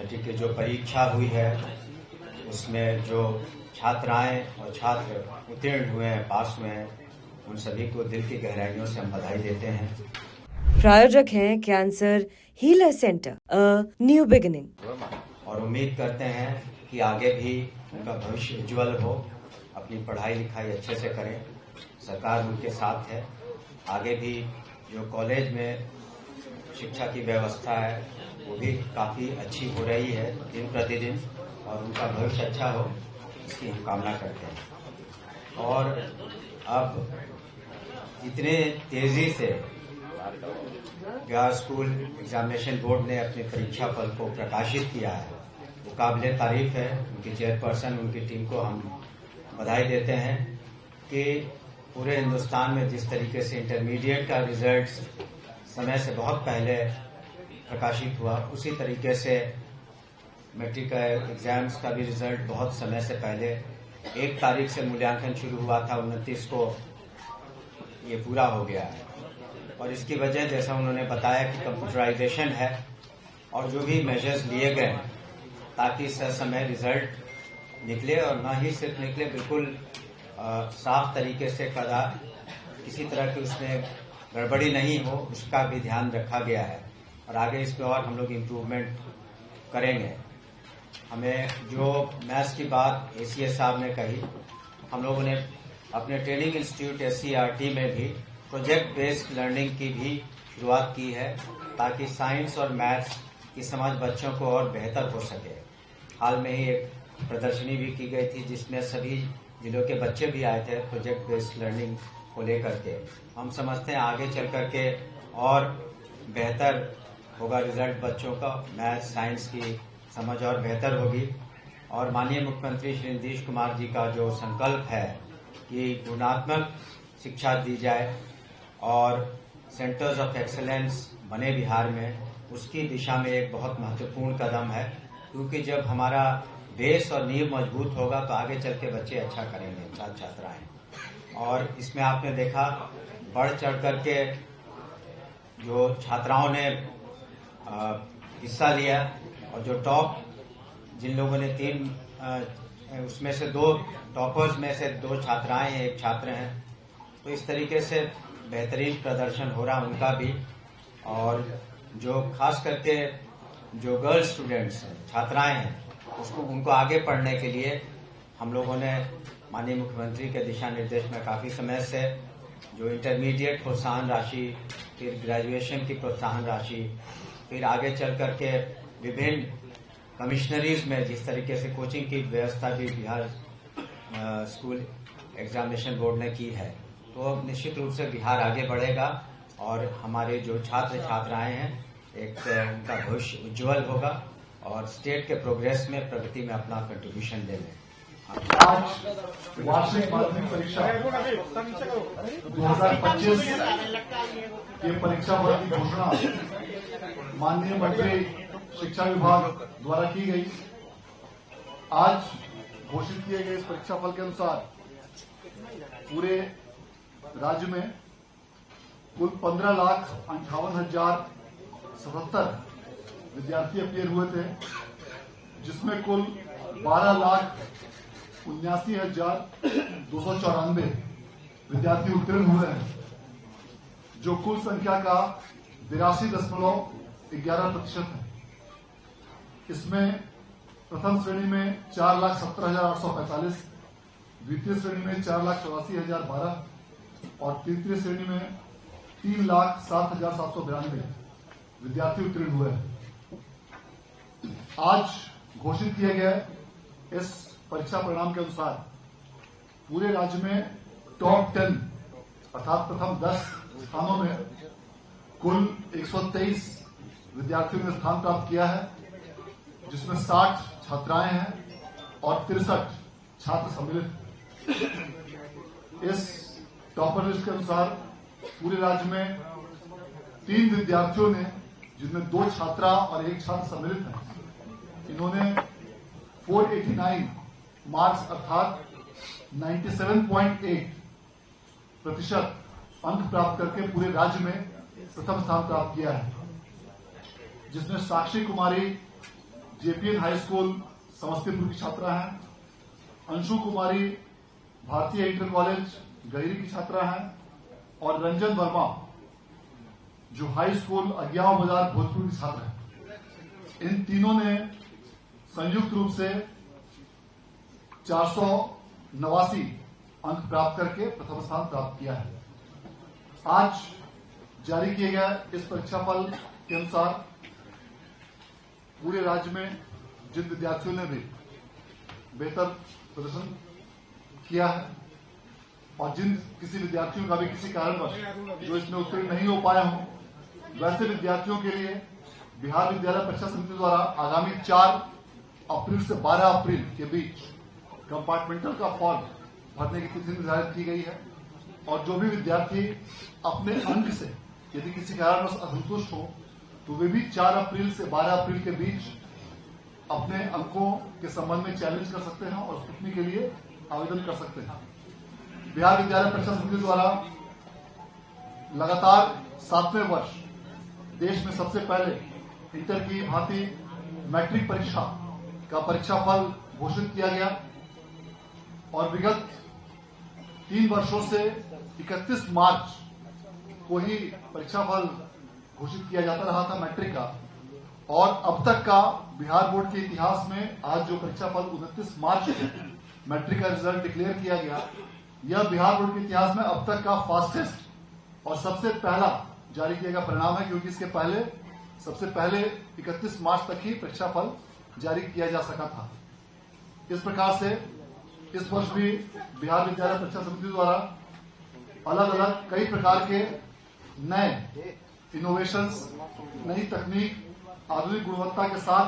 Matric की जो परीक्षा हुई है उसमें जो छात्राएं और छात्र उत्तीर्ण हुए हैं, पास हुए हैं, उन सभी को दिल की गहराइयों से हम बधाई देते हैं। प्रायोजक हैं cancer healer centre, a new beginning. और उम्मीद करते हैं कि आगे भी उनका भविष्य उज्जवल हो, अपनी पढ़ाई लिखाई अच्छे से करें, सरकार उनके साथ है। आगे भी जो कॉलेज में शिक्षा की व्यवस्था है वो भी काफ़ी अच्छी हो रही है दिन प्रतिदिन, और उनका भविष्य अच्छा हो इसकी हम कामना करते हैं। और अब जितने तेज़ी से बिहार स्कूल एग्जामिनेशन बोर्ड ने अपने परीक्षा फल को प्रकाशित किया है वो काबिले तारीफ है। उनकी चेयरपर्सन, उनकी टीम को हम बधाई देते हैं कि पूरे हिंदुस्तान में जिस तरीके से इंटरमीडिएट का रिजल्ट समय से बहुत पहले प्रकाशित हुआ, उसी तरीके से मैट्रिक का एग्जाम्स का भी रिजल्ट बहुत समय से पहले 1 तारीख से मूल्यांकन शुरू हुआ था, 29 को ये पूरा हो गया है। और इसकी वजह जैसा उन्होंने बताया कि कंप्यूटराइजेशन है और जो भी मेजर्स लिए गए हैं ताकि समय रिजल्ट निकले, और न ही सिर्फ निकले, बिल्कुल साफ तरीके से किसी तरह की उसमें गड़बड़ी नहीं हो, उसका भी ध्यान रखा गया है। और आगे इस पर और हम लोग इम्प्रूवमेंट करेंगे। हमें जो मैथ्स की बात ACS साहब ने कही, हम लोगों ने अपने ट्रेनिंग इंस्टीट्यूट SCRT में भी प्रोजेक्ट बेस्ड लर्निंग की भी शुरुआत की है ताकि साइंस और मैथ्स की समझ बच्चों को और बेहतर हो सके। हाल में ही एक प्रदर्शनी भी की गई थी जिसमें सभी जिलों के बच्चे भी आए थे प्रोजेक्ट बेस्ड लर्निंग को लेकर के। हम समझते हैं आगे चल कर के और बेहतर होगा रिजल्ट, बच्चों का मैथ्स साइंस की समझ और बेहतर होगी। और माननीय मुख्यमंत्री श्री नीतीश कुमार जी का जो संकल्प है कि गुणात्मक शिक्षा दी जाए और सेंटर्स ऑफ एक्सेलेंस बने बिहार में, उसकी दिशा में एक बहुत महत्वपूर्ण कदम है। क्योंकि जब हमारा बेस और नींव मजबूत होगा तो आगे चल के बच्चे अच्छा करेंगे, छात्र छात्राएं। और इसमें आपने देखा बढ़ चढ़ करके जो छात्राओं ने हिस्सा लिया, और जो टॉप जिन लोगों ने 3 उसमें से 2 टॉपर्स में से 2 छात्राएं हैं, 1 छात्र हैं, तो इस तरीके से बेहतरीन प्रदर्शन हो रहा उनका भी। और जो खास करके जो गर्ल स्टूडेंट्स हैं, छात्राएं हैं, उनको आगे पढ़ने के लिए हम लोगों ने माननीय मुख्यमंत्री के दिशा निर्देश में काफ़ी समय से जो इंटरमीडिएट प्रोत्साहन राशि, फिर ग्रेजुएशन की प्रोत्साहन राशि, फिर आगे चल करके विभिन्न कमिश्नरीज में जिस तरीके से कोचिंग की व्यवस्था भी बिहार स्कूल एग्जामिनेशन बोर्ड ने की है, तो निश्चित रूप से बिहार आगे बढ़ेगा और हमारे जो छात्र छात्राएं हैं एक उनका भविष्य उज्जवल होगा और स्टेट के प्रोग्रेस में, प्रगति में अपना कंट्रीब्यूशन देंगे। आज वार्षिक माध्यमिक परीक्षा 2025 के परीक्षा फल की घोषणा माननीय मंत्री शिक्षा विभाग द्वारा की गई। आज घोषित किए गए इस परीक्षा फल के अनुसार पूरे राज्य में कुल 15,58,077 विद्यार्थी अपीयर हुए थे, जिसमें कुल 12,79,294 विद्यार्थी उत्तीर्ण हुए हैं, जो कुल संख्या का 82.11% है। इसमें प्रथम श्रेणी में 4,17,845, द्वितीय श्रेणी में 4,84,012 और तृतीय श्रेणी में 3,07,792 विद्यार्थी उत्तीर्ण हुए हैं। आज घोषित किए गए इस परीक्षा परिणाम के अनुसार पूरे राज्य में टॉप 10 अर्थात प्रथम 10 स्थानों में कुल 123 विद्यार्थियों ने स्थान प्राप्त किया है, जिसमें 60 छात्राएं हैं और 63 छात्र सम्मिलित। इस टॉपर लिस्ट के अनुसार पूरे राज्य में 3 विद्यार्थियों ने, जिनमें 2 छात्रा और 1 छात्र सम्मिलित हैं, इन्होंने 489 मार्क्स अर्थात 97.8% अंक प्राप्त करके पूरे राज्य में प्रथम स्थान प्राप्त किया है, जिसमें साक्षी कुमारी जेपीएन हाई स्कूल समस्तीपुर की छात्रा हैं। अंशु कुमारी भारतीय इंटर कॉलेज गहिरी की छात्रा हैं और रंजन वर्मा जो हाई स्कूल अज्ञाव बाजार भोजपुर की छात्र हैं। इन तीनों ने संयुक्त रूप से 489 अंक प्राप्त करके प्रथम स्थान प्राप्त किया है। आज जारी किए गए इस परीक्षाफल के अनुसार पूरे राज्य में जिन विद्यार्थियों ने भी बेहतर प्रदर्शन किया है और जिन किसी विद्यार्थियों का भी किसी कारणवश जो इसमें उत्तीर्ण नहीं हो पाया हो, वैसे विद्यार्थियों के लिए बिहार विद्यालय परीक्षा समिति द्वारा आगामी 4 अप्रैल से 12 अप्रैल के बीच कंपार्टमेंटल का फॉर्म भरने की तिथि निर्धारित की गई है और जो भी विद्यार्थी अपने अंक से यदि किसी कारणवश असंतुष्ट हो तो वे भी 4 अप्रैल से 12 अप्रैल के बीच अपने अंकों के संबंध में चैलेंज कर सकते हैं और स्क्रूटनी के लिए आवेदन कर सकते हैं। बिहार विद्यालय परीक्षा समिति द्वारा लगातार 7वें वर्ष देश में सबसे पहले इंटर की भांति मैट्रिक परीक्षा का परीक्षाफल घोषित किया गया और विगत 3 वर्षों से 31 मार्च को ही परीक्षाफल घोषित किया जाता रहा था मैट्रिक का और अब तक का बिहार बोर्ड के इतिहास में आज जो परीक्षाफल 29 मार्च को मैट्रिक का रिजल्ट डिक्लेयर किया गया, यह बिहार बोर्ड के इतिहास में अब तक का फास्टेस्ट और सबसे पहला जारी किया गया परिणाम है, क्योंकि इसके पहले सबसे पहले 31 मार्च तक ही परीक्षाफल जारी किया जा सका था। इस प्रकार से इस वर्ष भी बिहार विद्यालय परीक्षा समिति द्वारा अलग अलग कई प्रकार के नए इनोवेशंस, नई तकनीक, आधुनिक गुणवत्ता के साथ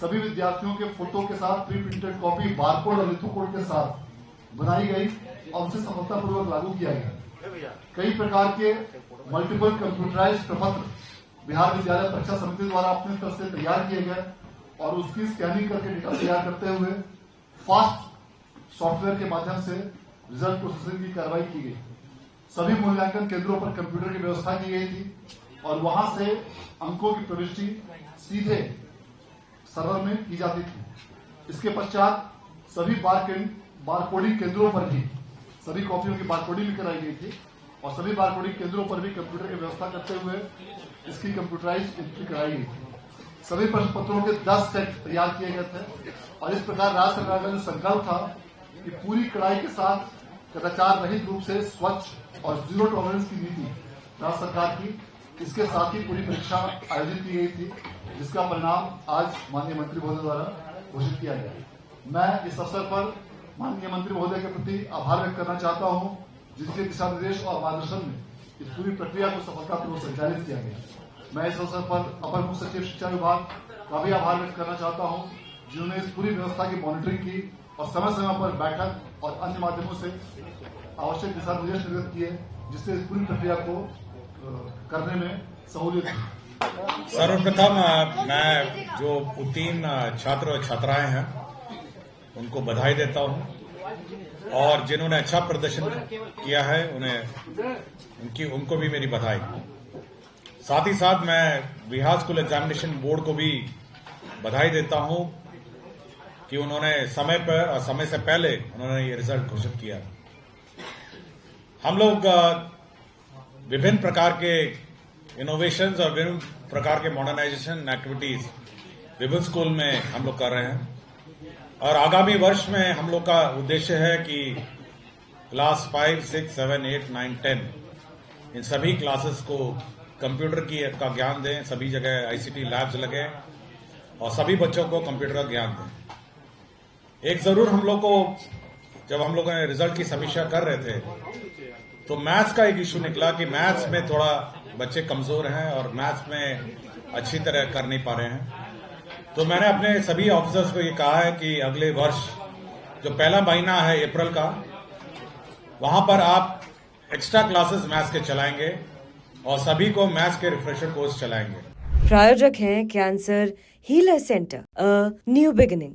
सभी विद्यार्थियों के फोटो के साथ प्री प्रिंटेड कॉपी, बारकोड और लिथोकोड के साथ बनाई गई और उसे सफलतापूर्वक लागू किया गया। कई प्रकार के मल्टीपल कंप्यूटराइज्ड प्रपत्र बिहार विद्यालय परीक्षा समिति द्वारा अपने स्तर से तैयार किए गए और उसकी स्कैनिंग करके डेटा तैयार करते हुए फास्ट सॉफ्टवेयर के माध्यम से रिजल्ट प्रोसेसिंग की कार्रवाई की गई। सभी मूल्यांकन केंद्रों पर कंप्यूटर की व्यवस्था की गई थी और वहां से अंकों की प्रविष्टि सीधे सर्वर में की जाती थी। इसके पश्चात सभी बारकोडिंग केंद्रों पर भी सभी कॉपियों की बारकोडिंग भी कराई गई थी और सभी बारकोडिंग केंद्रों पर भी कंप्यूटर की व्यवस्था करते हुए इसकी कंप्यूटराइज्ड एंट्री कराई गई थी। सभी प्रश्न पत्रों के 10 सेट तैयार किए गए थे और इस प्रकार राज्य सरकार का जो संकल्प था कि पूरी कड़ाई के साथ कदाचार रहित रूप से स्वच्छ और जीरो टॉलरेंस की नीति राज्य सरकार की, इसके साथ ही पूरी परीक्षा आयोजित की गई थी, जिसका परिणाम आज माननीय मंत्री महोदय द्वारा घोषित किया गया। मैं इस अवसर पर माननीय मंत्री महोदय के प्रति आभार व्यक्त करना चाहता हूं, जिनके दिशा निर्देश और मार्गदर्शन में इस पूरी प्रक्रिया को सफलतापूर्वक संचालित किया गया। मैं इस अवसर पर अपर मुख्य सचिव शिक्षा विभाग का भी आभार व्यक्त करना चाहता हूं, जिन्होंने इस पूरी व्यवस्था की मॉनिटरिंग की और समय समय पर बैठक और अन्य माध्यमों से आवश्यक दिशा निर्देश निर्गत किए, जिससे इस पूरी प्रक्रिया को करने में सहूलियत हुई। सर्वप्रथम मैं जो उत्तीर्ण छात्र और छात्राएं हैं उनको बधाई देता हूं और जिन्होंने अच्छा प्रदर्शन किया है उनको भी मेरी बधाई। साथ ही साथ मैं बिहार स्कूल एग्जामिनेशन बोर्ड को भी बधाई देता हूं कि उन्होंने समय पर और समय से पहले उन्होंने ये रिजल्ट घोषित किया। हम लोग विभिन्न प्रकार के इनोवेशंस और विभिन्न प्रकार के मॉडर्नाइजेशन एक्टिविटीज विभिन्न स्कूल में हम लोग कर रहे हैं और आगामी वर्ष में हम लोग का उद्देश्य है कि क्लास 5, 6, 7, 8, 9, 10 इन सभी क्लासेस को कंप्यूटर का ज्ञान दें, सभी जगह आईसीटी लैब्स लगे और सभी बच्चों को कंप्यूटर का ज्ञान दें। एक जरूर हम लोग को जब हम लोग रिजल्ट की समीक्षा कर रहे थे तो मैथ्स का एक इशू निकला कि मैथ्स में थोड़ा बच्चे कमजोर हैं और मैथ्स में अच्छी तरह कर नहीं पा रहे हैं। तो मैंने अपने सभी ऑफिसर्स को ये कहा है कि अगले वर्ष जो पहला महीना है अप्रैल का, वहां पर आप एक्स्ट्रा क्लासेस मैथ्स के चलाएंगे और सभी को मैथ्स के रिफ्रेशर कोर्स चलाएंगे। प्रायोजक हैं cancer healer centre, a new beginning.